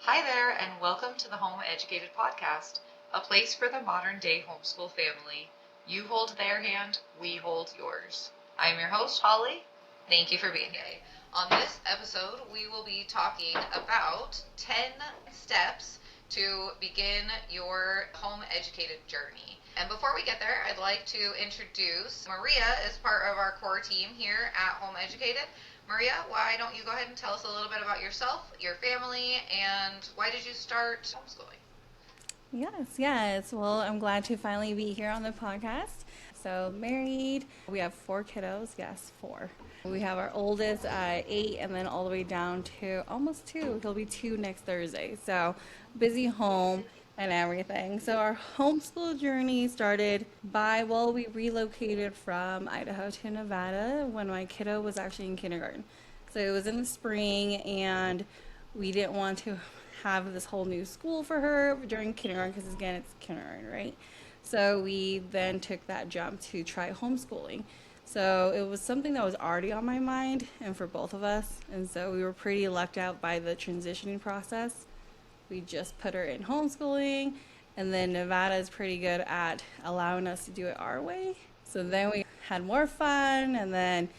Hi there, and welcome to the Home Educated Podcast, a place for the modern day homeschool family. You hold their hand, we hold yours. I am your host, Holly. Thank you for being here. On this episode, we will be talking about 10 steps to begin your home educated journey. And before we get there, I'd like to introduce Maria as part of our core team here at Home Educated. Maria, why don't you go ahead and tell us a little bit about yourself, your family, and why did you start homeschooling? Yes. Well, I'm glad to finally be here on the podcast. So, married, we have four kiddos. Yes, four. We have our oldest at 8, and then all the way down to almost 2. He'll be 2 next Thursday. So, busy home and everything. So, our homeschool journey started we relocated from Idaho to Nevada when my kiddo was actually in kindergarten. So, it was in the spring, and we didn't want to have this whole new school for her during kindergarten because again it's kindergarten, right? So we then took that jump to try homeschooling. So it was something that was already on my mind and for both of us, and so we were pretty lucked out by the transitioning process. We just put her in homeschooling, and then Nevada is pretty good at allowing us to do it our way. So then we had more fun, and then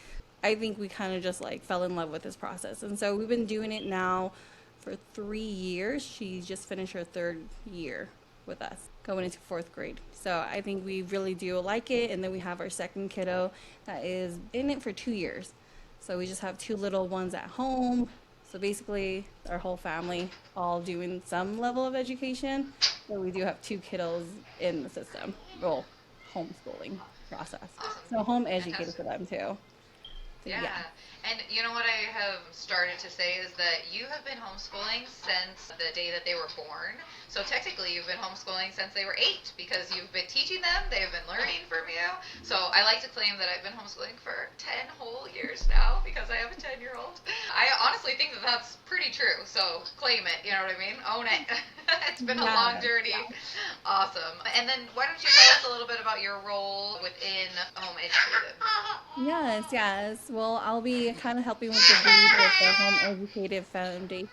I think we kind of just like fell in love with this process. And so we've been doing it now for 3 years. She just finished her third year with us, going into fourth grade. So I think we really do like it. And then we have our second kiddo that is in it for 2 years. So we just have two little ones at home. So basically, our whole family all doing some level of education. So we do have two kiddos in the system, well, homeschooling process. Awesome. So home educated Fantastic. for them too. So Yeah. yeah. And you know what I have started to say is that you have been homeschooling since the day that they were born. So technically, you've been homeschooling since they were 8 because you've been teaching them, they've been learning from you. So I like to claim that I've been homeschooling for 10 whole years now because I have a 10-year-old. I honestly think that that's pretty true. So claim it, you know what I mean? Own it. It's been a long Yeah. journey. Awesome. And then why don't you tell us a little bit about your role within Home Educated? Yes. Well, I'll be kind of helping with the lead with the Home Educative Foundation.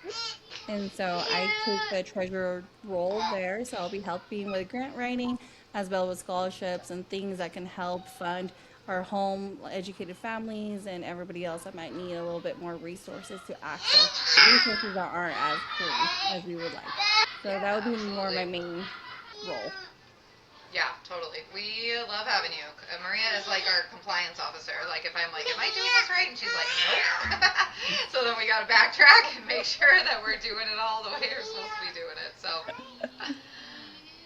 And so I take the treasurer role there. So I'll be helping with grant writing as well as scholarships and things that can help fund our home educated families and everybody else that might need a little bit more resources to access resources that aren't as free as we would like. So that Yeah, would be more absolutely. my main role. Yeah, totally. We love having you. Maria is like our compliance officer. Like if I'm like, am I doing this right? And she's like, nope. So then we got to backtrack and make sure that we're doing it all the way we're supposed to be doing it. So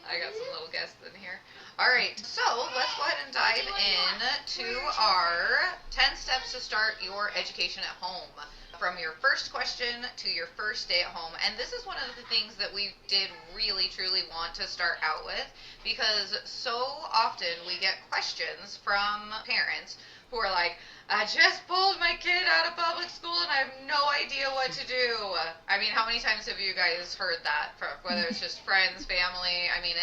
I got some little guests in here. All right, so let's go ahead and dive in to our 10 steps to start your education at home. From your first question to your first day at home. And this is one of the things that we did really truly want to start out with because so often we get questions from parents who are like, I just pulled my kid out of public school and I have no idea what to do. I mean, how many times have you guys heard that from whether it's just friends, family? I mean,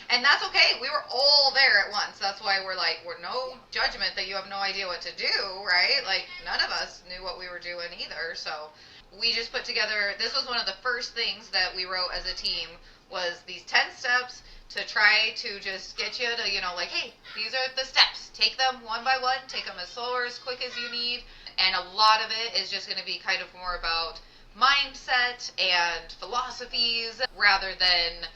and that's okay. We were all there at once. That's why we're no judgment that you have no idea what to do, right? Like, none of us knew what we were doing either. So we just put together, this was one of the first things that we wrote as a team was these 10 steps to try to just get you to, like, hey, these are the steps. Take them one by one. Take them as slow or as quick as you need. And a lot of it is just going to be kind of more about mindset and philosophies rather than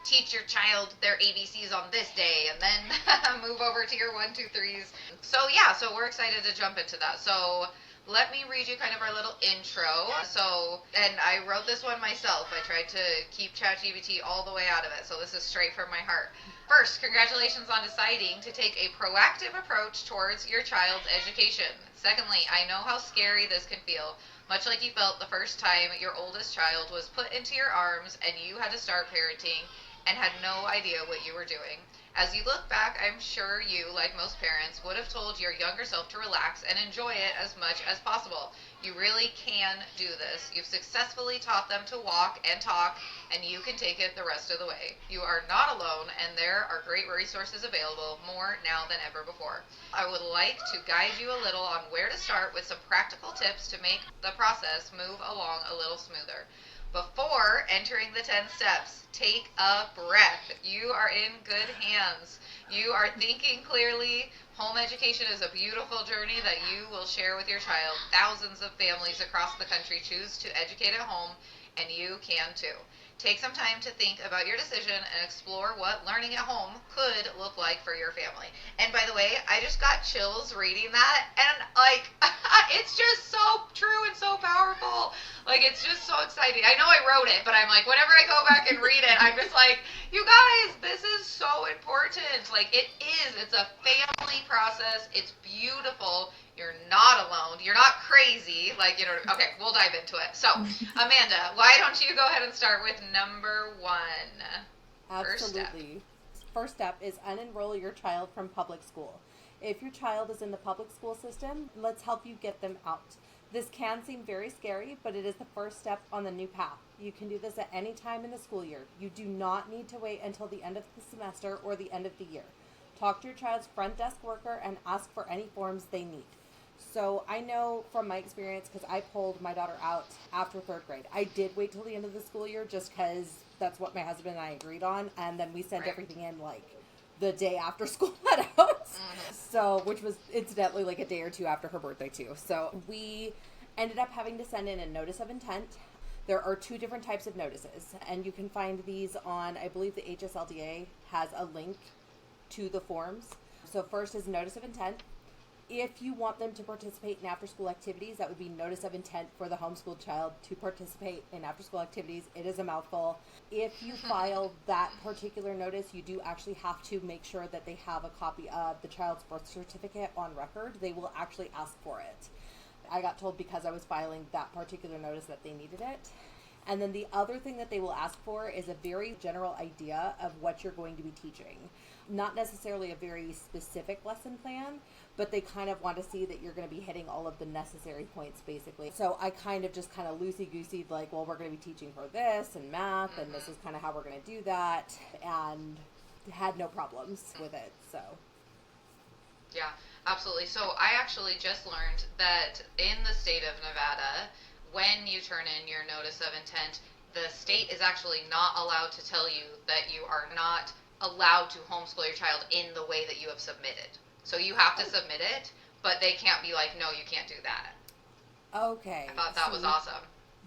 teach your child their ABCs on this day and then move over to your 1, 2, 3s. So yeah, so we're excited to jump into that. So let me read you kind of our little intro. So, and I wrote this one myself. I tried to keep ChatGPT all the way out of it. So this is straight from my heart. First, congratulations on deciding to take a proactive approach towards your child's education. Secondly, I know how scary this can feel, much like you felt the first time your oldest child was put into your arms and you had to start parenting and had no idea what you were doing. As you look back, I'm sure you, like most parents, would have told your younger self to relax and enjoy it as much as possible. You really can do this. You've successfully taught them to walk and talk, and you can take it the rest of the way. You are not alone, and there are great resources available, more now than ever before. I would like to guide you a little on where to start with some practical tips to make the process move along a little smoother. Before entering the 10 steps, take a breath. You are in good hands. You are thinking clearly. Home education is a beautiful journey that you will share with your child. Thousands of families across the country choose to educate at home, and you can too. Take some time to think about your decision and explore what learning at home could look like for your family. And by the way, I just got chills reading that, and like, it's just so true and so powerful. Like, it's just so exciting. I know I wrote it, but I'm like, whenever I go back and read it, I'm just like, you guys, this is so important. Like, it is. It's a family process. It's beautiful. You're not alone. You're not crazy. Like, okay, we'll dive into it. So, Amanda, why don't you go ahead and start with number 1? Absolutely. First step is unenroll your child from public school. If your child is in the public school system, let's help you get them out. This can seem very scary, but it is the first step on the new path. You can do this at any time in the school year. You do not need to wait until the end of the semester or the end of the year. Talk to your child's front desk worker and ask for any forms they need. So I know from my experience, because I pulled my daughter out after 3rd grade. I did wait till the end of the school year just because that's what my husband and I agreed on, and then we sent everything in like the day after school let out. So, which was incidentally like a day or two after her birthday too. So we ended up having to send in a notice of intent. There are 2 different types of notices, and you can find these on, I believe the HSLDA has a link to the forms. So first is notice of intent. If you want them to participate in after-school activities, that would be notice of intent for the homeschooled child to participate in after-school activities. It is a mouthful. If you file that particular notice, you do actually have to make sure that they have a copy of the child's birth certificate on record. They will actually ask for it. I got told because I was filing that particular notice that they needed it. And then the other thing that they will ask for is a very general idea of what you're going to be teaching. Not necessarily a very specific lesson plan, but they kind of want to see that you're going to be hitting all of the necessary points, basically. So I kind of loosey-gooseyed, like, well, we're going to be teaching her this and math, and this is kind of how we're going to do that, and had no problems with it, so. Yeah, absolutely. So I actually just learned that in the state of Nevada, when you turn in your notice of intent, the state is actually not allowed to tell you that you are not allowed to homeschool your child in the way that you have submitted. So you have to submit it, but they can't be like, no, you can't do that. Okay. I thought that was awesome.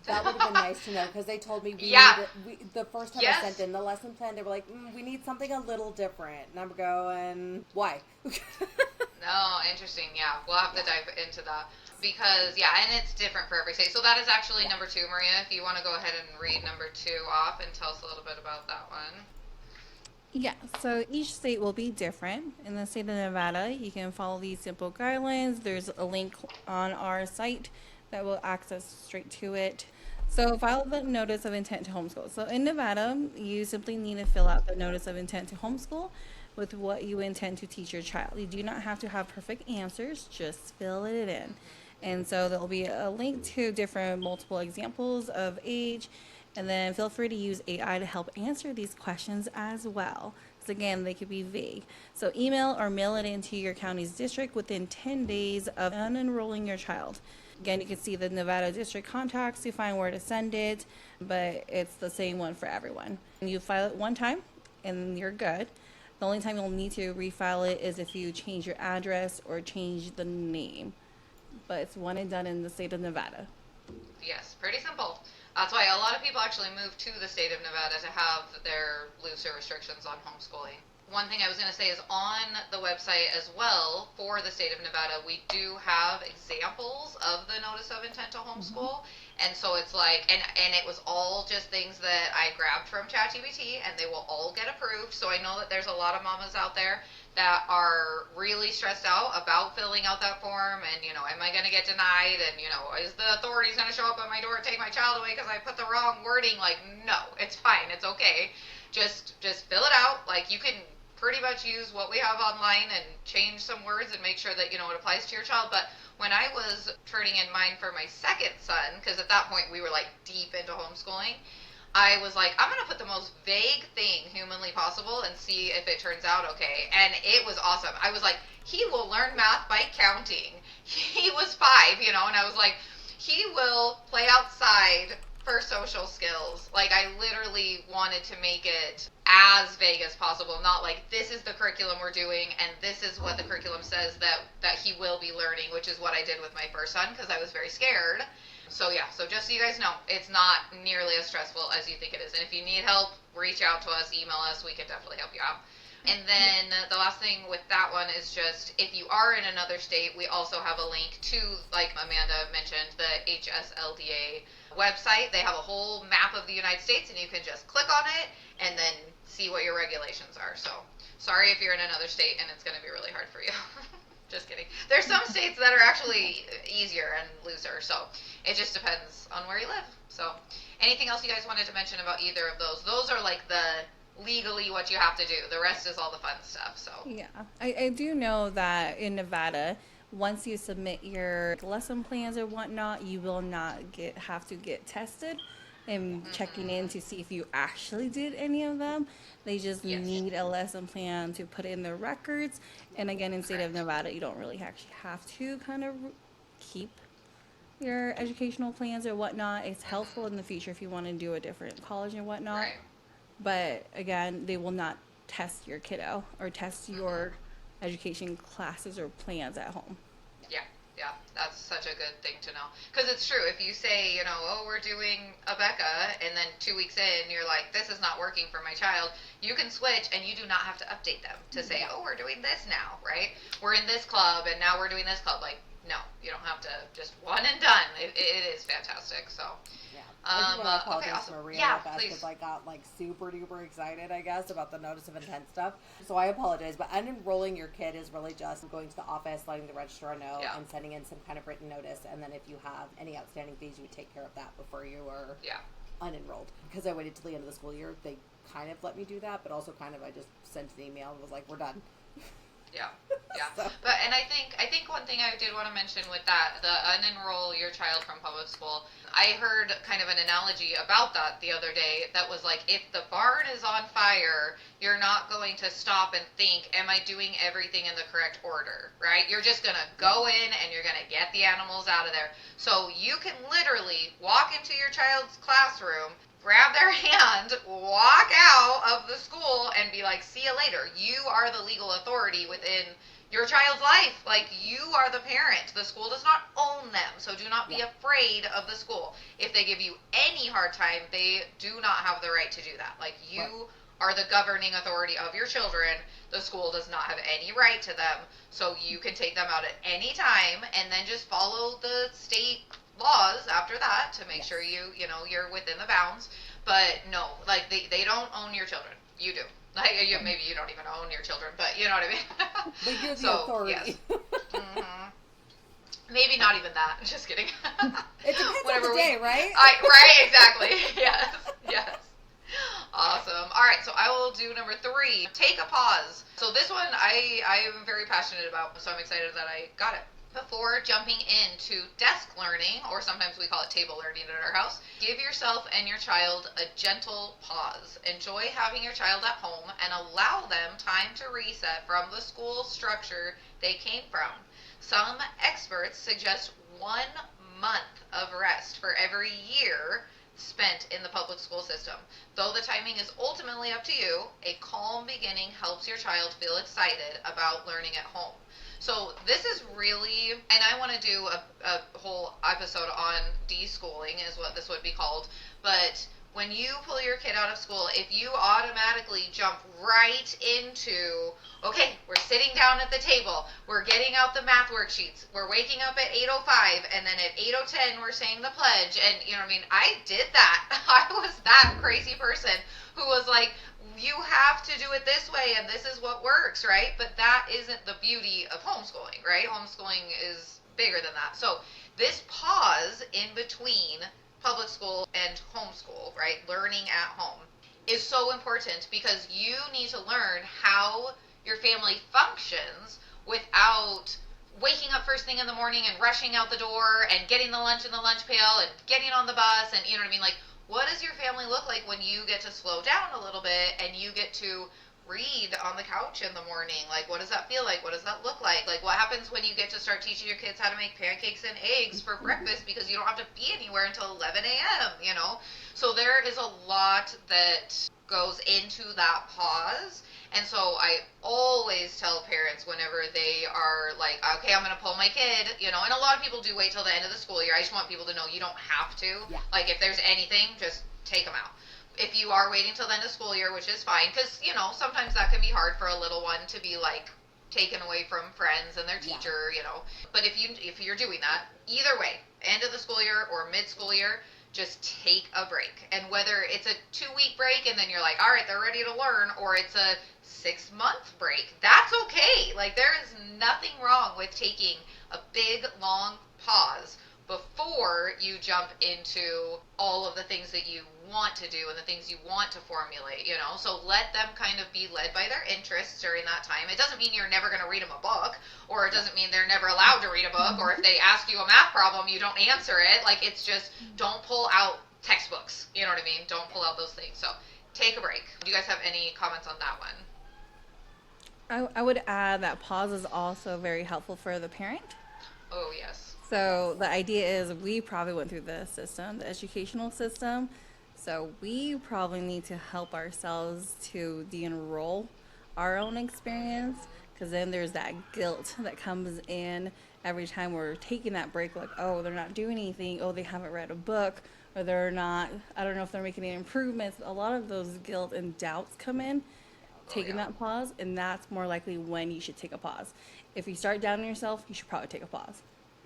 That would have been nice to know, because they told me the first time I sent in the lesson plan, they were like, we need something a little different. And I'm going, why? No, interesting. Yeah, we'll have to dive into that. Because, and it's different for every state. So that is actually number 2, Maria. If you want to go ahead and read number 2 off and tell us a little bit about that one. Yeah, so each state will be different. In the state of Nevada, you can follow these simple guidelines. There's a link on our site that will access straight to it. So file the notice of intent to homeschool. So in Nevada, you simply need to fill out the notice of intent to homeschool with what you intend to teach your child. You do not have to have perfect answers, just fill it in. And so there'll be a link to different multiple examples of age. And then feel free to use AI to help answer these questions as well. Because again, they could be vague. So email or mail it into your county's district within 10 days of unenrolling your child. Again, you can see the Nevada district contacts to find where to send it, but it's the same one for everyone. And you file it one time and you're good. The only time you'll need to refile it is if you change your address or change the name. But it's one and done in the state of Nevada. Yes, pretty simple. That's why a lot of people actually move to the state of Nevada to have their looser restrictions on homeschooling. One thing I was going to say is on the website as well for the state of Nevada, we do have examples of the notice of intent to homeschool. And so it's like, and it was all just things that I grabbed from ChatGPT, and they will all get approved. So I know that there's a lot of mamas out there that are really stressed out about filling out that form, and am I going to get denied, and is the authorities going to show up at my door and take my child away because I put the wrong wording? Like, no, it's fine, it's okay. Just fill it out. Like, you can pretty much use what we have online and change some words and make sure that it applies to your child. But when I was turning in mine for my second son, because at that point we were like deep into homeschooling, I was like, I'm going to put the most vague thing humanly possible and see if it turns out okay. And it was awesome. I was like, he will learn math by counting. He was 5, and I was like, he will play outside for social skills. Like, I literally wanted to make it as vague as possible, not like, this is the curriculum we're doing and this is what the curriculum says that he will be learning, which is what I did with my first son because I was very scared. So yeah, so just so you guys know, it's not nearly as stressful as you think it is. And if you need help, reach out to us, email us, we can definitely help you out. And then the last thing with that one is just, if you are in another state, we also have a link to, like Amanda mentioned, the HSLDA website. They have a whole map of the United States, and you can just click on it and then see what your regulations are. So sorry if you're in another state and it's going to be really hard for you. Just kidding. There's some states that are actually easier and looser, so it just depends on where you live. So anything else you guys wanted to mention about either of those? Those are like the legally what you have to do. The rest is all the fun stuff. So Yeah, I do know that in Nevada, once you submit your lesson plans or whatnot, you will not have to get tested and checking in to see if you actually did any of them. They just need a lesson plan to put in their records. And again, in the state of Nevada, you don't really actually have to kind of keep your educational plans or whatnot. It's helpful in the future if you want to do a different college and whatnot. Right. But again, they will not test your kiddo or test your education classes or plans at home. Yeah, that's such a good thing to know. Because it's true, if you say, you know, oh, we're doing a Becca, and then 2 weeks in, you're like, this is not working for my child, you can switch, and you do not have to update them to say, oh, we're doing this now, right? We're in this club, and now we're doing this club. Like, no, you don't have to, just one and done. It is fantastic, so. Yeah. I do want to apologize okay, awesome. to Maria Yeah, real fast please. because I got like super duper excited, I guess, about the notice of intent stuff. So I apologize, but unenrolling your kid is really just going to the office, letting the registrar know, and sending in some kind of written notice. And then if you have any outstanding fees, you would take care of that before you are unenrolled. Because I waited till the end of the school year, they kind of let me do that, but also kind of I just sent an email and was like, we're done. Yeah. But and I think one thing I did want to mention with that, the unenroll your child from public school, I heard kind of an analogy about that the other day that was like, if the barn is on fire, you're not going to stop and think, am I doing everything in the correct order, right? You're just going to go in and you're going to get the animals out of there. So you can literally walk into your child's classroom, grab their hand, walk out of the school, and be like, see you later. You are the legal authority within your child's life. Like, you are the parent. The school does not own them, so do not be afraid of the school. If they give you any hard time, they do not have the right to do that. Like, you are the governing authority of your children. The school does not have any right to them, so you can take them out at any time, and then just follow the state laws after that to make sure you're within the bounds. But no, like they don't own your children. You do. Like maybe you don't even own your children, but you know what I mean. But you're the authority. Yes. Maybe not even that. Just kidding. It depends on the day, right? Right, exactly. Yes. Awesome. All right, so I will do number 3. Take a pause. So this one I am very passionate about, so I'm excited that I got it. Before jumping into desk learning, or sometimes we call it table learning at our house, give yourself and your child a gentle pause. Enjoy having your child at home and allow them time to reset from the school structure they came from. Some experts suggest 1 month of rest for every year spent in the public school system. Though the timing is ultimately up to you, a calm beginning helps your child feel excited about learning at home. So this is really, and I want to do a whole episode on deschooling is what this would be called, but when you pull your kid out of school, if you automatically jump right into, okay, we're sitting down at the table, we're getting out the math worksheets, we're waking up at 8:05, and then at 8:10 we're saying the pledge, and you know what I mean, I did that. I was that crazy person who was like, you have to do it this way, and this is what works, right? But that isn't the beauty of homeschooling, right? Homeschooling is bigger than that. So this pause in between public school and homeschool, right, learning at home, is so important because you need to learn how your family functions without waking up first thing in the morning and rushing out the door and getting the lunch in the lunch pail and getting on the bus, and you know what I mean, like, what does your family look like when you get to slow down a little bit and you get to read on the couch in the morning. Like, what does that feel like? What does that look like? Like, what happens when you get to start teaching your kids how to make pancakes and eggs for breakfast because you don't have to be anywhere until 11 a.m., you know? So there is a lot that goes into that pause. And so I always tell parents whenever they are like, okay, I'm going to pull my kid, you know, and a lot of people do wait till the end of the school year. I just want people to know you don't have to. Yeah. Like, if there's anything, just take them out. If you are waiting till the end of school year, which is fine, because, you know, sometimes that can be hard for a little one to be, like, taken away from friends and their teacher, you know. But if you're doing that, either way, end of the school year or mid-school year, just take a break. And whether it's a 2-week break and then you're like, all right, they're ready to learn, or it's a 6-month break, that's okay. Like, there is nothing wrong with taking a big, long pause before you jump into all of the things that you want to do and the things you want to formulate, you know. So let them kind of be led by their interests during that time. It doesn't mean you're never going to read them a book, or it doesn't mean they're never allowed to read a book, or if they ask you a math problem, you don't answer it. Like, it's just, don't pull out textbooks, you know what I mean? Don't pull out those things. So take a break. Do you guys have any comments on that one? I would add that pause is also very helpful for the parent. Oh, yes. So the idea is we probably went through the system, the educational system. So we probably need to help ourselves to de-enroll our own experience, because then there's that guilt that comes in every time we're taking that break, like, oh, they're not doing anything, oh, they haven't read a book, or they're not, I don't know if they're making any improvements. A lot of those guilt and doubts come in taking that pause, and that's more likely when you should take a pause. If you start doubting yourself, you should probably take a pause.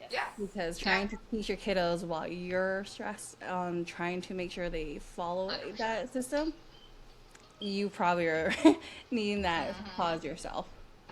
Yeah. Because trying to teach your kiddos while you're stressed on trying to make sure they follow 100%. that system, you probably are needing that pause yourself.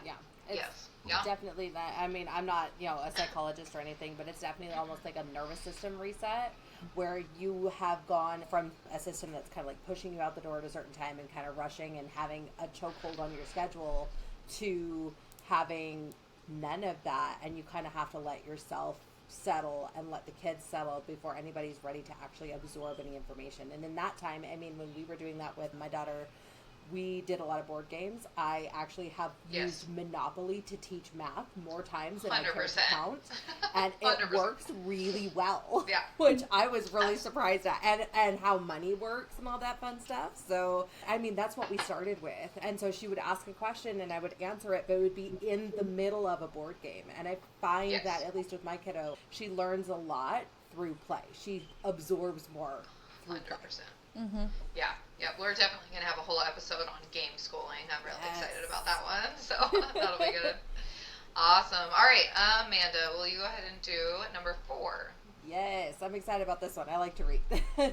Yeah. It's Yes. Yeah. definitely that. I mean, I'm not, a psychologist or anything, but it's definitely almost like a nervous system reset, where you have gone from a system that's kind of like pushing you out the door at a certain time and kind of rushing and having a chokehold on your schedule, to having none of that, and you kind of have to let yourself settle and let the kids settle before anybody's ready to actually absorb any information. And in that time, I mean, when we were doing that with my daughter, we did a lot of board games. I actually have used Monopoly to teach math more times than 100%. I can count, and it 100%. works really well. Yeah. Which I was really surprised at, and how money works and all that fun stuff. So, I mean, that's what we started with. And so she would ask a question and I would answer it, but it would be in the middle of a board game. And I find that, at least with my kiddo, she learns a lot through play. She absorbs more through 100%. play. Mm-hmm. Yeah, we're definitely going to have a whole episode on game schooling. I'm really excited about that one, so that'll be good. Awesome. All right, Amanda, will you go ahead and do number 4? Yes, I'm excited about this one. I like to read.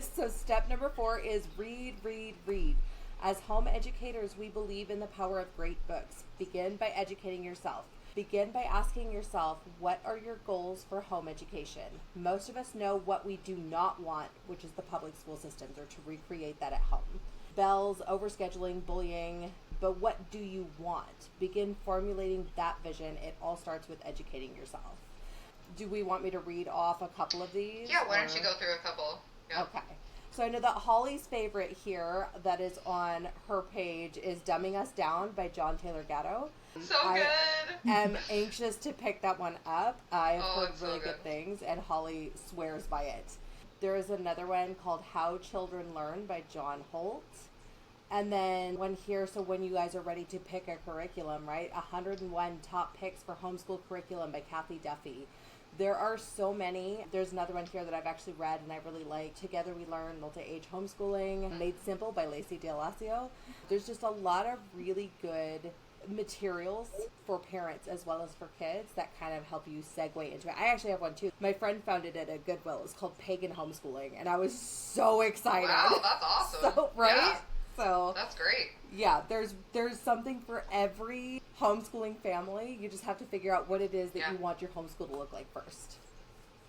So step number 4 is read, read, read. As home educators, we believe in the power of great books. Begin by educating yourself. Begin by asking yourself, what are your goals for home education? Most of us know what we do not want, which is the public school systems, or to recreate that at home. Bells, overscheduling, bullying, but what do you want? Begin formulating that vision. It all starts with educating yourself. Do we want me to read off a couple of these? Yeah, why don't you go through a couple? Yeah. Okay. So I know that Holly's favorite here that is on her page is Dumbing Us Down by John Taylor Gatto. So good. I am anxious to pick that one up. I've heard really so good things, and Holly swears by it. There is another one called How Children Learn by John Holt. And then one here, so when you guys are ready to pick a curriculum, right? 101 Top Picks for Homeschool Curriculum by Kathy Duffy. There are so many. There's another one here that I've actually read and I really like. Together We Learn Multi-Age Homeschooling, Made Simple by Lacey D'Alessio. There's just a lot of really good materials for parents as well as for kids that kind of help you segue into it. I actually have one too. My friend found it at a Goodwill. It's called Pagan Homeschooling, and I was so excited. Wow, that's awesome. So, right? Yeah. So that's great. Yeah, there's something for every homeschooling family. You just have to figure out what it is that you want your homeschool to look like first.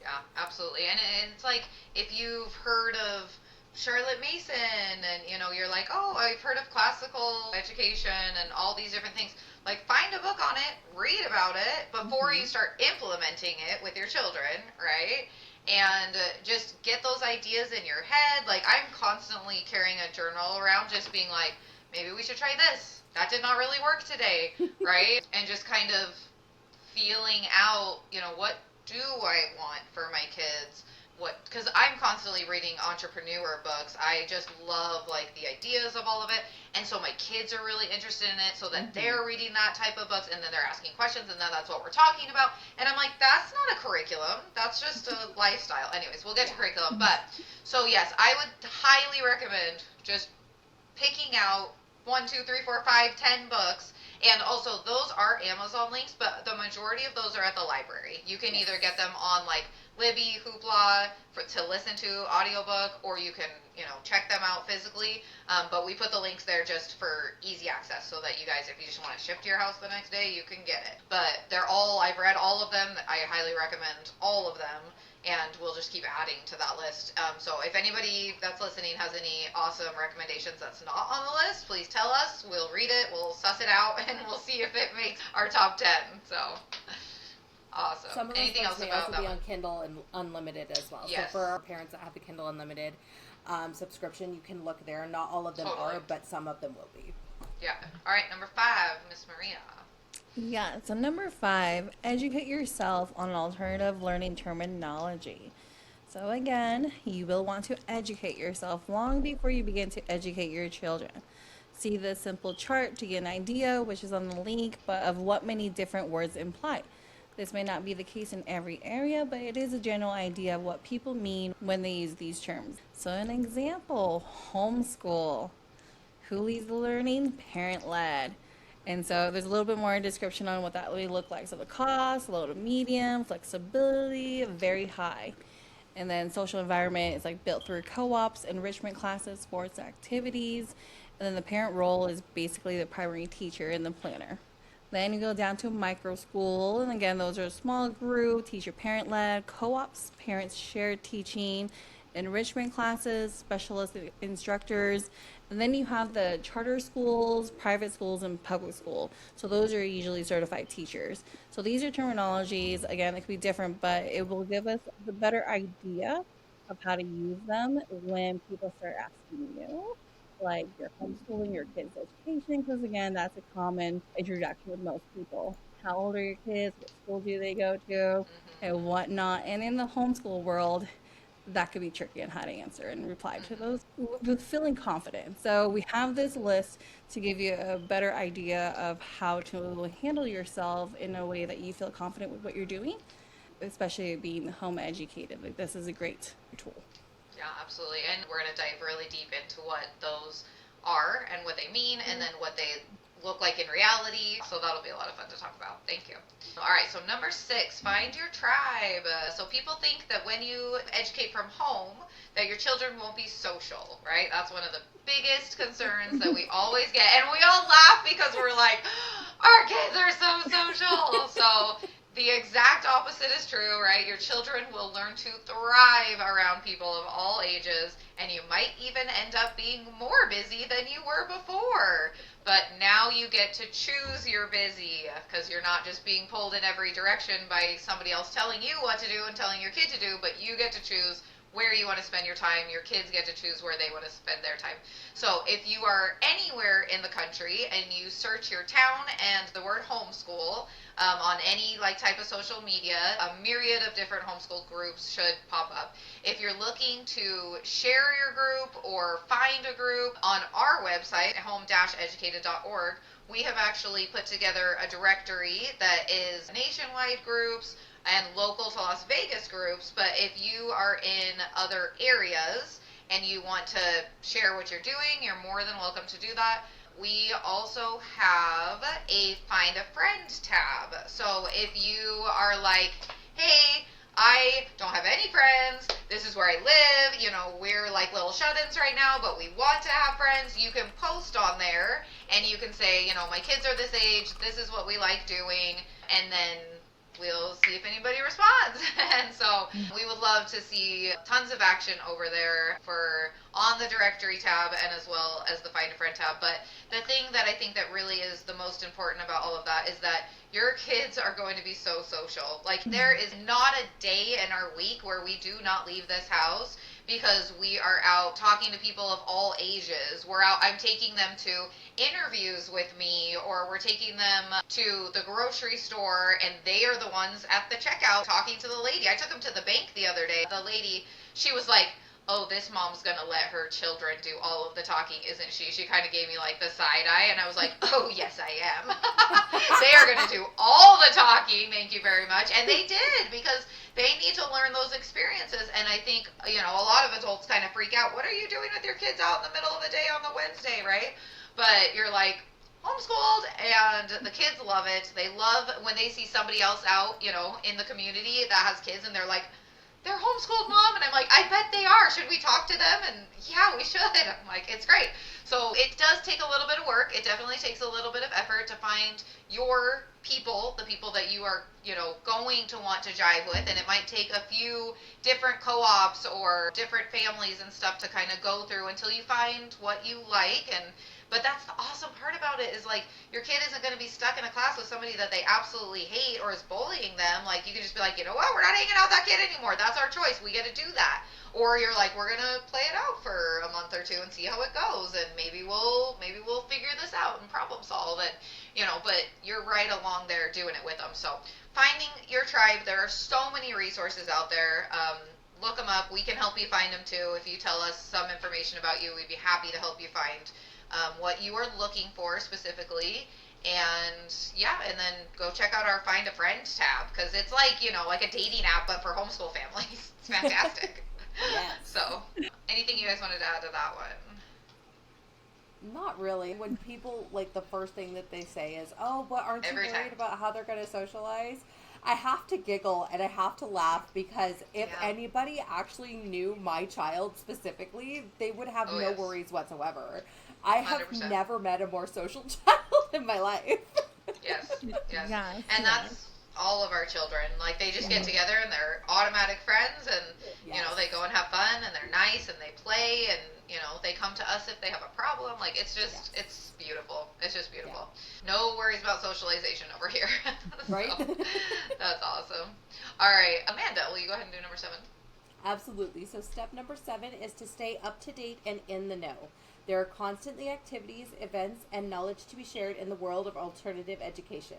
Yeah, absolutely. And it's like, if you've heard of Charlotte Mason and, you're like, oh, I've heard of classical education and all these different things. Like, find a book on it, read about it before you start implementing it with your children, right? And just get those ideas in your head. Like, I'm constantly carrying a journal around, just being like, maybe we should try this. That did not really work today, right? And just kind of feeling out, what do I want for my kids? Because I'm constantly reading entrepreneur books. I just love like the ideas of all of it, and so my kids are really interested in it, so that they're reading that type of books, and then they're asking questions, and then that's what we're talking about. And I'm like, that's not a curriculum, that's just a lifestyle. Anyways, we'll get to curriculum, but so yes, I would highly recommend just picking out 1, 2, 3, 4, 5, 10 books. And also, those are Amazon links, but the majority of those are at the library. You can either get them on like Libby, Hoopla to listen to audiobook, or you can, check them out physically. But we put the links there just for easy access, so that you guys, if you just want to ship to your house the next day, you can get it. But I've read all of them. I highly recommend all of them. And we'll just keep adding to that list. So if anybody that's listening has any awesome recommendations that's not on the list, please tell us. We'll read it, we'll suss it out, and we'll see if it makes our top 10. So awesome. Some of Anything else may about also that be one? on Kindle and Unlimited as well. Yes. So for our parents that have the Kindle Unlimited subscription, you can look there. Not all of them Totally. are, but some of them will be. Yeah. All right, number 5, Miss Maria. Yeah, so number 5, educate yourself on alternative learning terminology. So again, you will want to educate yourself long before you begin to educate your children. See the simple chart to get an idea, which is on the link, but of what many different words imply. This may not be the case in every area, but it is a general idea of what people mean when they use these terms. So an example, homeschool. Who leads the learning? Parent-led. And so there's a little bit more description on what that would look like. So the cost, low to medium, flexibility, very high. And then social environment is like built through co-ops, enrichment classes, sports activities. And then the parent role is basically the primary teacher and the planner. Then you go down to micro school. And again, those are small group, teacher parent-led, co-ops, parents shared teaching, enrichment classes, specialist instructors. And then you have the charter schools, private schools, and public school. So those are usually certified teachers. So these are terminologies, again, it could be different, but it will give us the better idea of how to use them when people start asking you, like you're homeschooling your kids' education, because again, that's a common introduction with most people. How old are your kids? What school do they go to? And whatnot. And in the homeschool world, that could be tricky on how to answer and reply to those with feeling confident. So we have this list to give you a better idea of how to handle yourself in a way that you feel confident with what you're doing, especially being home educated. Like, this is a great tool. Yeah, absolutely. And we're going to dive really deep into what those are and what they mean, and then what they look like in reality. So that'll be a lot of fun to talk about. Thank you. All right, so number 6, find your tribe. So people think that when you educate from home, that your children won't be social, right? That's one of the biggest concerns that we always get. And we all laugh because we're like, our kids are so social. So the exact opposite is true, right? Your children will learn to thrive around people of all ages, and you might even end up being more busy than you were before. But now you get to choose your busy, because you're not just being pulled in every direction by somebody else telling you what to do and telling your kid to do, but you get to choose where you want to spend your time. Your kids get to choose where they want to spend their time. So if you are anywhere in the country and you search your town and the word homeschool on any type of social media, a myriad of different homeschool groups should pop up. If you're looking to share your group or find a group, on our website, home-educated.org, we have actually put together a directory that is nationwide groups and local to Las Vegas groups. But if you are in other areas and you want to share what you're doing, you're more than welcome to do that. We also have a Find a Friend tab. So if you are like, hey, I don't have any friends, this is where I live, we're like little shut-ins right now, but we want to have friends, you can post on there and you can say, my kids are this age, this is what we like doing, and then we'll see if anybody responds. And so we would love to see tons of action over there on the directory tab and as well as the Find a Friend tab. But the thing that I think that really is the most important about all of that is that your kids are going to be so social. Like, there is not a day in our week where we do not leave this house because we are out talking to people of all ages. I'm taking them to interviews with me, or we're taking them to the grocery store, and they are the ones at the checkout talking to the lady. I took them to the bank the other day. The lady, she was like, oh, this mom's gonna let her children do all of the talking, isn't she? She kind of gave me like the side eye, and I was like, oh, yes, I am. They are gonna do all the talking, thank you very much. And they did, because they need to learn those experiences. And I think, a lot of adults kind of freak out. What are you doing with your kids out in the middle of the day on the Wednesday, right? But you're like, homeschooled, and the kids love it. They love when they see somebody else out, in the community that has kids, and they're like, they're homeschooled, Mom. And I'm like, I bet they are. Should we talk to them? And yeah, we should. I'm like, it's great. So it does take a little bit of work. It definitely takes a little bit of effort to find your people, the people that you are, going to want to jive with. And it might take a few different co-ops or different families and stuff to kind of go through until you find what you like. But that's the awesome part about it, is like, your kid isn't going to be stuck in a class with somebody that they absolutely hate or is bullying them. Like, you can just be like, you know what, we're not hanging out with that kid anymore. That's our choice. We get to do that. Or you're like, we're going to play it out for a month or two and see how it goes, and maybe we'll figure this out and problem solve it. But you're right along there doing it with them. So finding your tribe, there are so many resources out there. Look them up. We can help you find them too. If you tell us some information about you, we'd be happy to help you find what you are looking for specifically. And then go check out our Find a Friend tab, because it's like, like a dating app, but for homeschool families. It's fantastic. Yes. So, anything you guys wanted to add to that one? Not really. When people, like, the first thing that they say is, oh, but aren't you worried about how they're going to socialize? I have to giggle and I have to laugh, because if anybody actually knew my child specifically, they would have no worries whatsoever. I have 100%. Never met a more social child in my life. Yes. And that's all of our children. Like, they just get together and they're automatic friends, and, they go and have fun, and they're nice, and they play, and, they come to us if they have a problem. Like, it's just, it's beautiful. It's just beautiful. Yeah. No worries about socialization over here. Right? That's awesome. All right. Amanda, will you go ahead and do number 7? Absolutely. So step number 7 is to stay up to date and in the know. There are constantly activities, events, and knowledge to be shared in the world of alternative education.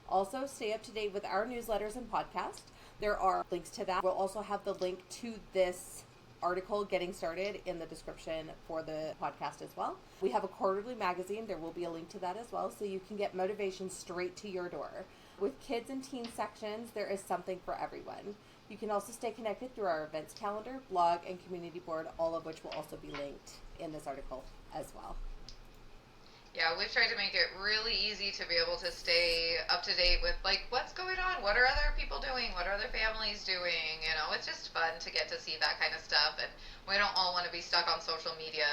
Also, stay up to date with our newsletters and podcasts. There are links to that. We'll also have the link to this article getting started in the description for the podcast as well. We have a quarterly magazine. There will be a link to that as well, so you can get motivation straight to your door. With kids and teen sections, there is something for everyone. You can also stay connected through our events calendar, blog, and community board, all of which will also be linked in this article as well. Yeah, we've tried to make it really easy to be able to stay up to date with, like, what's going on, what are other people doing, what are other families doing, it's just fun to get to see that kind of stuff, and we don't all want to be stuck on social media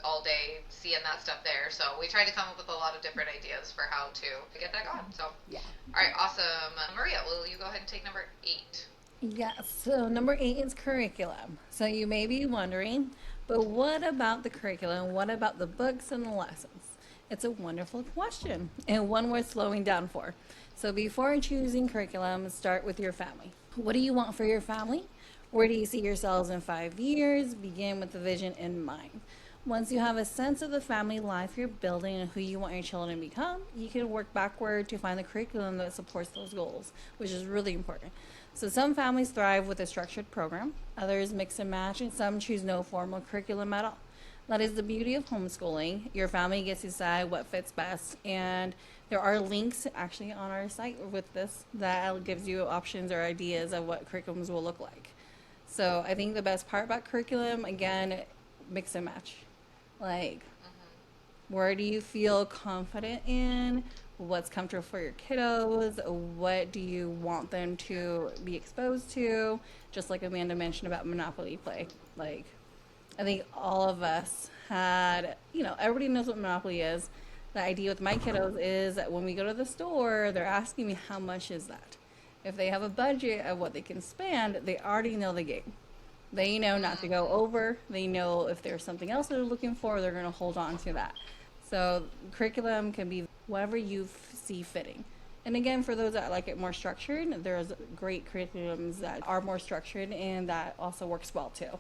all day seeing that stuff there, so we tried to come up with a lot of different ideas for how to get that going, so. Yeah. All right, awesome. Maria, will you go ahead and take number 8? Yes, so number 8 is curriculum. So you may be wondering, but what about the curriculum? What about the books and the lessons? It's a wonderful question, and one worth slowing down for. So before choosing curriculum, start with your family. What do you want for your family? Where do you see yourselves in 5 years? Begin with the vision in mind. Once you have a sense of the family life you're building and who you want your children to become, you can work backward to find the curriculum that supports those goals, which is really important. So some families thrive with a structured program, others mix and match, and some choose no formal curriculum at all. That is the beauty of homeschooling. Your family gets to decide what fits best, and there are links actually on our site with this that gives you options or ideas of what curriculums will look like. So I think the best part about curriculum, again, mix and match. Like, where do you feel confident in? What's comfortable for your kiddos? What do you want them to be exposed to? Just like Amanda mentioned about Monopoly play. Like, I think all of us had, everybody knows what Monopoly is. The idea with my kiddos is that when we go to the store, they're asking me how much is that. If they have a budget of what they can spend, they already know the game. They know not to go over. They know if there's something else they're looking for, they're going to hold on to that. So curriculum can be whatever you see fitting. And again, for those that like it more structured, there's great curriculums that are more structured and that also works well too.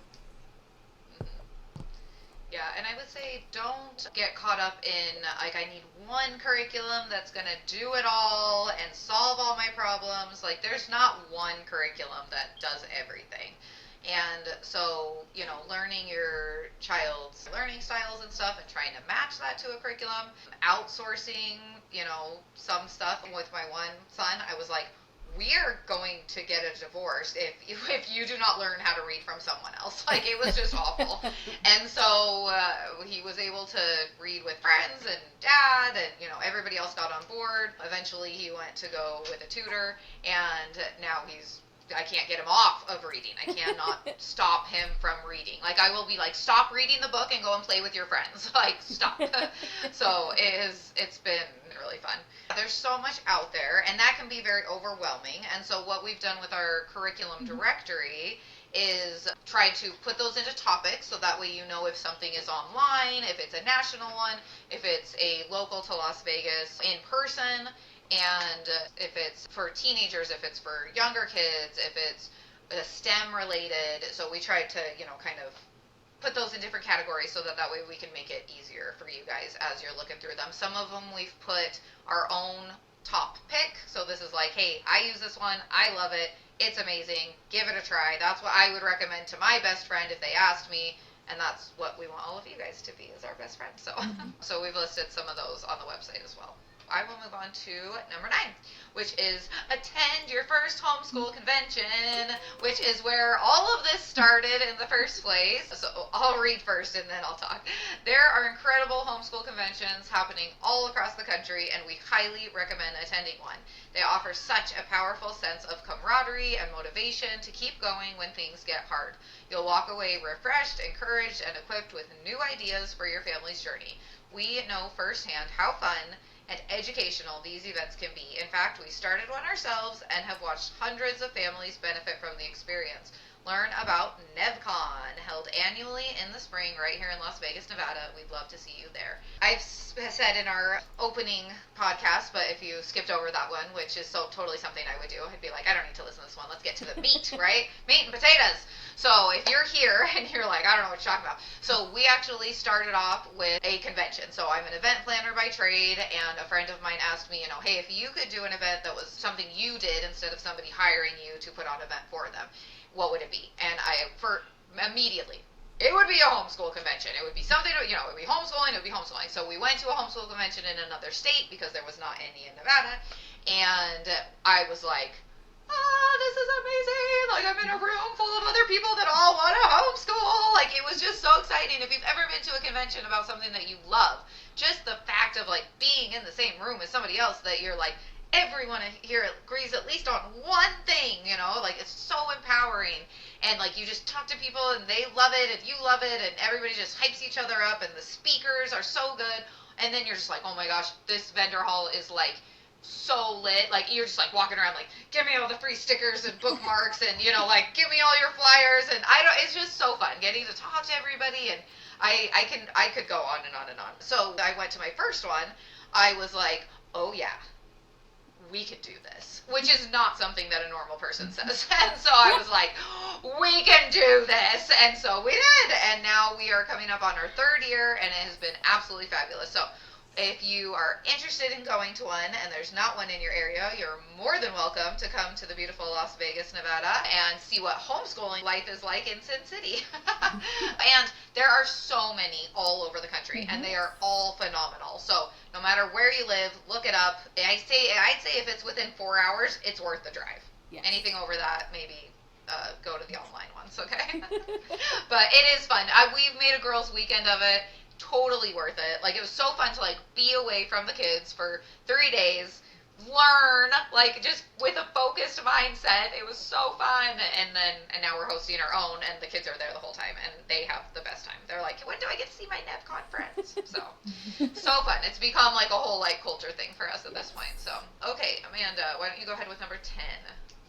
Yeah, and I would say don't get caught up in, like, I need one curriculum that's going to do it all and solve all my problems. Like, there's not one curriculum that does everything. And so, learning your child's learning styles and stuff and trying to match that to a curriculum, outsourcing, some stuff. With my one son, I was like, we are going to get a divorce if you do not learn how to read from someone else. Like, it was just awful. And so he was able to read with friends and dad, and everybody else got on board. Eventually he went to go with a tutor, and now I can't get him off of reading. I cannot stop him from reading. Like, I will be like, stop reading the book and go and play with your friends. Like, stop. So it's been really fun. There's so much out there, and that can be very overwhelming. And so what we've done with our curriculum directory is try to put those into topics, so that way if something is online, if it's a national one, if it's a local to Las Vegas in person, and if it's for teenagers, if it's for younger kids, if it's STEM related. So we tried to, kind of put those in different categories so that way we can make it easier for you guys as you're looking through them. Some of them we've put our own top pick. So this is like, hey, I use this one. I love it. It's amazing. Give it a try. That's what I would recommend to my best friend if they asked me. And that's what we want all of you guys to be, as our best friends. So, so we've listed some of those on the website as well. I will move on to number 9, which is attend your first homeschool convention, which is where all of this started in the first place. So I'll read first and then I'll talk. There are incredible homeschool conventions happening all across the country, and we highly recommend attending one. They offer such a powerful sense of camaraderie and motivation to keep going when things get hard. You'll walk away refreshed, encouraged, and equipped with new ideas for your family's journey. We know firsthand how fun and educational these events can be. In fact, we started one ourselves and have watched hundreds of families benefit from the experience. Learn about NevCon, held annually in the spring right here in Las Vegas, Nevada. We'd love to see you there. I've said in our opening podcast, but if you skipped over that one, which is totally something I would do, I'd be like, I don't need to listen to this one. Let's get to the meat, right? Meat and potatoes. So if you're here and you're like, I don't know what you're talking about. So we actually started off with a convention. So I'm an event planner by trade, and a friend of mine asked me, hey, if you could do an event that was something you did instead of somebody hiring you to put on an event for them, what would it be? And immediately, it would be a homeschool convention. It would be something, it would be homeschooling, So we went to a homeschool convention in another state because there was not any in Nevada. And I was like, this is amazing. Like, I'm in a room full of other people that all want to homeschool. Like, it was just so exciting. If you've ever been to a convention about something that you love, just the fact of, like, being in the same room as somebody else that you're like, everyone here agrees at least on one thing, like, it's so empowering. And, like, you just talk to people and they love it and you love it, and everybody just hypes each other up, and the speakers are so good. And then you're just like, oh my gosh, this vendor hall is, like, so lit. Like, you're just like walking around like, give me all the free stickers and bookmarks, and like, give me all your flyers. And it's just so fun getting to talk to everybody. And I could go on and on and on. So I went to my first one. I was like, oh yeah, we could do this, which is not something that a normal person says. And so I was like, we can do this. And so we did. And now we are coming up on our 3rd year, and it has been absolutely fabulous. So if you are interested in going to one and there's not one in your area, you're more than welcome to come to the beautiful Las Vegas, Nevada, and see what homeschooling life is like in Sin City. And there are so many all over the country, and they are all phenomenal. So no matter where you live, look it up. I'd say if it's within 4 hours, it's worth the drive. Yes. Anything over that, maybe go to the online ones, okay? But it is fun. We've made a girls' weekend of it. Totally worth it. Like, it was so fun to, like, be away from the kids for 3 days, learn, like, just with a focused mindset. It was so fun. And now we're hosting our own, and the kids are there the whole time, and they have the best time. They're like, when do I get to see my NevCon friends? So fun. It's become like a whole, like, culture thing for us at this point. So, okay, Amanda, why don't you go ahead with number 10?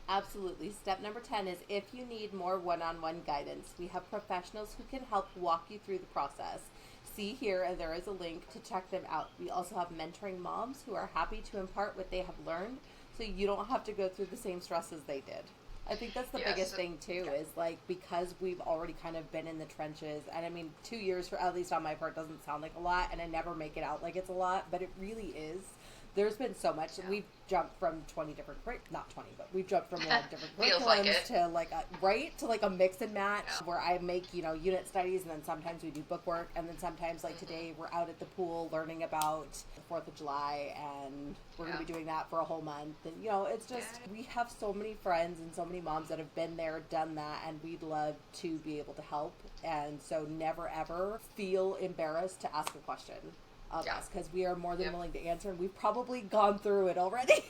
Absolutely. Step number 10 is, if you need more one-on-one guidance, we have professionals who can help walk you through the process. See here, and there is a link to check them out. We also have mentoring moms who are happy to impart what they have learned, so you don't have to go through the same stress as they did. I think that's the Yes. biggest thing too, Yeah. is like, because we've already kind of been in the trenches, and I mean, 2 years, for at least on my part, doesn't sound like a lot, and I never make it out like it's a lot, but it really is. There's been so much. Yeah. We've jumped from 20 different, not 20, but we've jumped from a lot of different Feels like curriculums it. to like to like a mix and match, Yeah. where I make, unit studies, and then sometimes we do book work, and then sometimes, like today, we're out at the pool learning about the 4th of July, and we're going to be doing that for a whole month. And, it's just, we have so many friends and so many moms that have been there, done that, and we'd love to be able to help. And so never ever feel embarrassed to ask a question of us, because we are more than willing to answer, and we've probably gone through it already.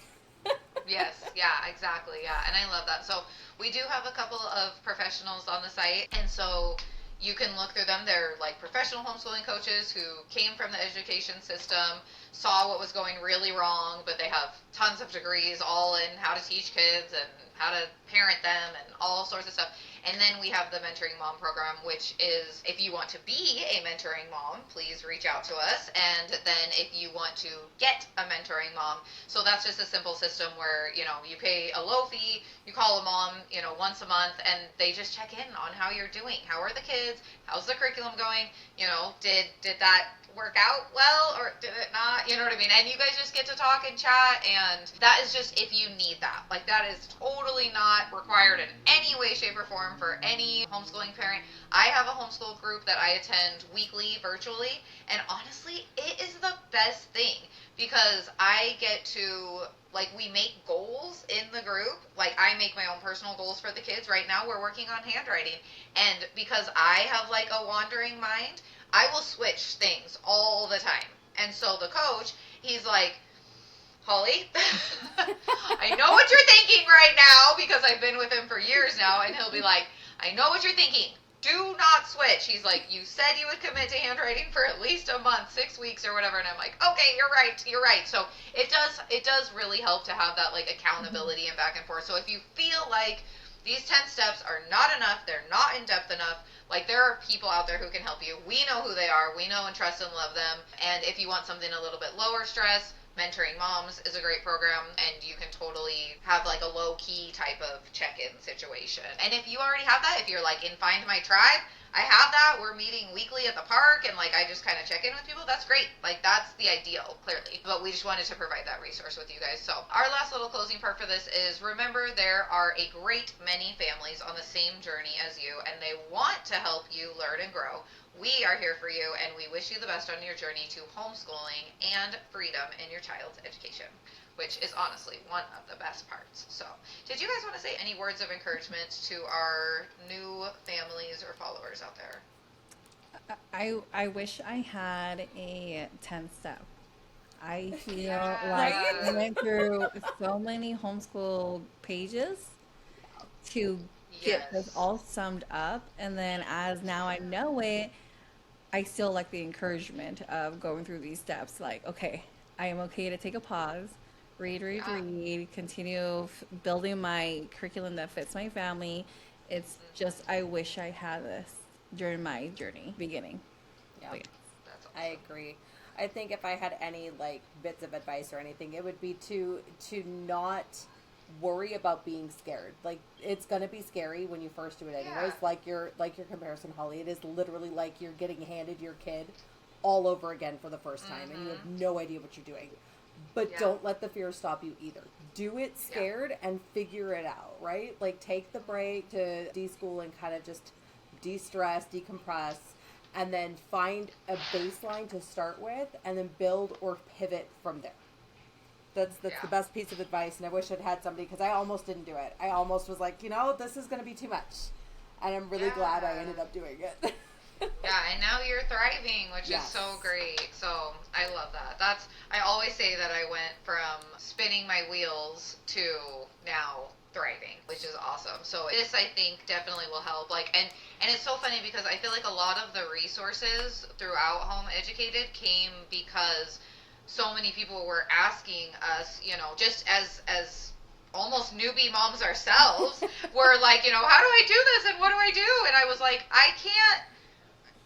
Yes, yeah, exactly, yeah, and I love that. So we do have a couple of professionals on the site, and so you can look through them. They're like professional homeschooling coaches who came from the education system, saw what was going really wrong, but they have tons of degrees all in how to teach kids and how to parent them and all sorts of stuff. And then we have the Mentoring Mom program, which is, if you want to be a mentoring mom, please reach out to us. And then if you want to get a mentoring mom, so that's just a simple system where, you pay a low fee, you call a mom, once a month, and they just check in on how you're doing. How are the kids? How's the curriculum going? Did that work out well, or did it not? You know what I mean? And you guys just get to talk and chat, and that is just if you need that. Like, that is totally not required in any way, shape, or form for any homeschooling parent. I have a homeschool group that I attend weekly virtually, and honestly, it is the best thing, because I get to, like, we make goals in the group. Like, I make my own personal goals for the kids. Right now we're working on handwriting, and because I have, like, a wandering mind, I will switch things all the time. And so the coach, he's like, Holly, I know what you're thinking right now, because I've been with him for years now, and he'll be like, I know what you're thinking. Do not switch. He's like, you said you would commit to handwriting for at least a month, 6 weeks or whatever. And I'm like, okay, you're right. So it does really help to have that, like, accountability and back and forth. So if you feel like these 10 steps are not enough, they're not in depth enough, like, there are people out there who can help you. We know who they are. We know and trust and love them. And if you want something a little bit lower stress, Mentoring Moms is a great program, and you can totally have, like, a low-key type of check-in situation. And if you already have that, if you're, like, in Find My Tribe, I have that. We're meeting weekly at the park, and, like, I just kind of check in with people. That's great. Like, that's the ideal, clearly. But we just wanted to provide that resource with you guys. So our last little closing part for this is, remember, there are a great many families on the same journey as you, and they want to help you learn and grow. We are here for you, and we wish you the best on your journey to homeschooling and freedom in your child's education, which is honestly one of the best parts. So, did you guys want to say any words of encouragement to our new families or followers out there? I wish I had a 10th step. I feel Yeah. like I went through so many homeschool pages to get this all summed up, and then as now I know it, I still like the encouragement of going through these steps. Like, okay, I am okay to take a pause, read, continue building my curriculum that fits my family. It's just, I wish I had this during my journey beginning. Yeah, But That's awesome. I agree. I think if I had any, like, bits of advice or anything, it would be to not worry about being scared. Like, it's gonna be scary when you first do it anyways. Yeah. Like your comparison, Holly, it is literally like you're getting handed your kid all over again for the first time, and you have no idea what you're doing. But don't let the fear stop you either. Do it scared and figure it out, right? Like, take the break to de-school and kind of just de-stress, decompress, and then find a baseline to start with, and then build or pivot from there. That's the best piece of advice, and I wish I'd had somebody, because I almost didn't do it. I almost was like, this is going to be too much. And I'm really glad I ended up doing it. And now you're thriving, which is so great. So I love that. I always say that I went from spinning my wheels to now thriving, which is awesome. So this, I think, definitely will help. And it's so funny, because I feel like a lot of the resources throughout Home Educated came because so many people were asking us, just as almost newbie moms ourselves, were like, how do I do this, and what do I do? And I was like, I can't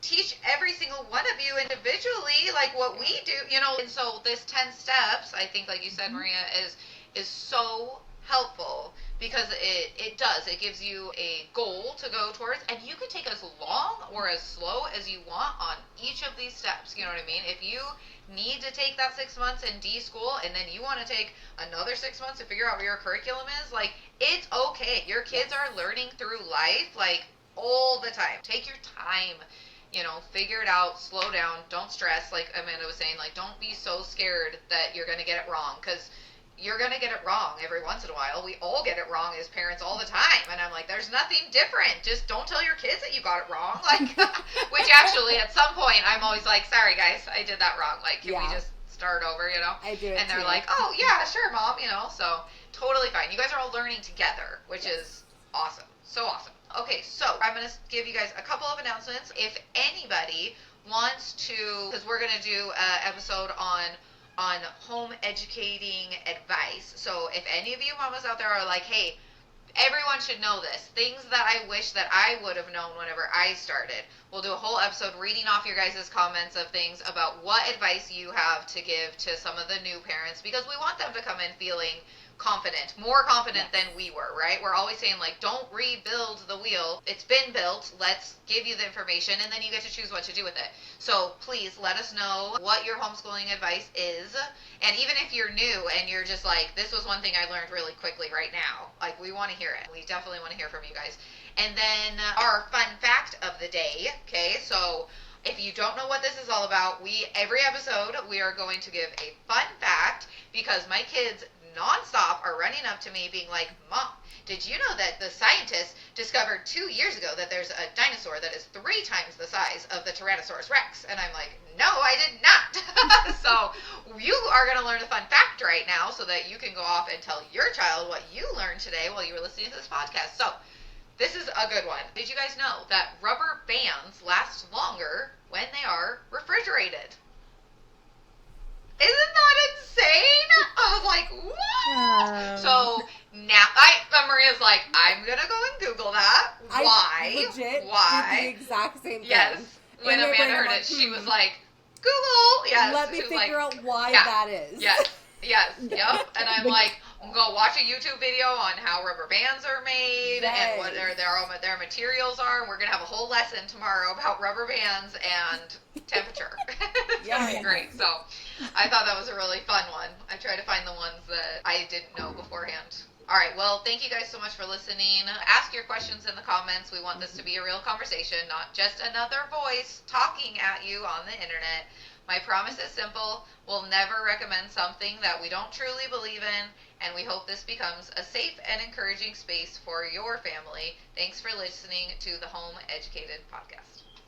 teach every single one of you individually, like what we do, And so this 10 steps, I think, like you said, Maria, is so helpful, because it does. It gives you a goal to go towards, and you can take as long or as slow as you want on each of these steps. You know what I mean? If you need to take that 6 months in D school and then you want to take another 6 months to figure out what your curriculum is, like, it's okay. Your kids are learning through life, like, all the time. Take your time. You know, figure it out, slow down, don't stress, like Amanda was saying, like, don't be so scared that you're going to get it wrong, because you're going to get it wrong every once in a while. We all get it wrong as parents all the time, and I'm like, there's nothing different. Just don't tell your kids that you got it wrong, like, which actually, at some point, I'm always like, sorry, guys, I did that wrong, like, can we just start over, you know? I do it And they're too. like, oh, yeah, sure, Mom, you know, so totally fine. You guys are all learning together, which is awesome, so awesome. Okay, so I'm going to give you guys a couple of announcements. If anybody wants to, because we're going to do an episode on home educating advice. So if any of you mamas out there are like, hey, everyone should know this, things that I wish that I would have known whenever I started, we'll do a whole episode reading off your guys' comments of things about what advice you have to give to some of the new parents, because we want them to come in feeling confident, more confident than we were, right? We're always saying, like, don't rebuild the wheel. It's been built. Let's give you the information, and then you get to choose what to do with it. So please let us know what your homeschooling advice is. And even if you're new and you're just like, this was one thing I learned really quickly right now, like, we want to hear it. We definitely want to hear from you guys. And then our fun fact of the day, okay? So if you don't know what this is all about, every episode we are going to give a fun fact, because my kids nonstop are running up to me being like, Mom, did you know that the scientists discovered 2 years ago that there's a dinosaur that is 3 times the size of the Tyrannosaurus Rex? And I'm like, no, I did not. So you are going to learn a fun fact right now so that you can go off and tell your child what you learned today while you were listening to this podcast. So this is a good one. Did you guys know that rubber bands last longer when they are refrigerated? Isn't that insane? I was like, what? So now, Maria's like, I'm going to go and Google that. Why? I legit Why? did the exact same thing. Yes. When Amanda heard it, she was like, Google. Yes. Let me figure out why yeah. that is. Yes. Yes. Yep. And I'm like, go watch a YouTube video on how rubber bands are made and what their materials are. And we're going to have a whole lesson tomorrow about rubber bands and temperature. It's going to be great. So I thought that was a really fun one. I try to find the ones that I didn't know beforehand. All right. Well, thank you guys so much for listening. Ask your questions in the comments. We want this to be a real conversation, not just another voice talking at you on the internet. My promise is simple. We'll never recommend something that we don't truly believe in, and we hope this becomes a safe and encouraging space for your family. Thanks for listening to the Home Educated Podcast.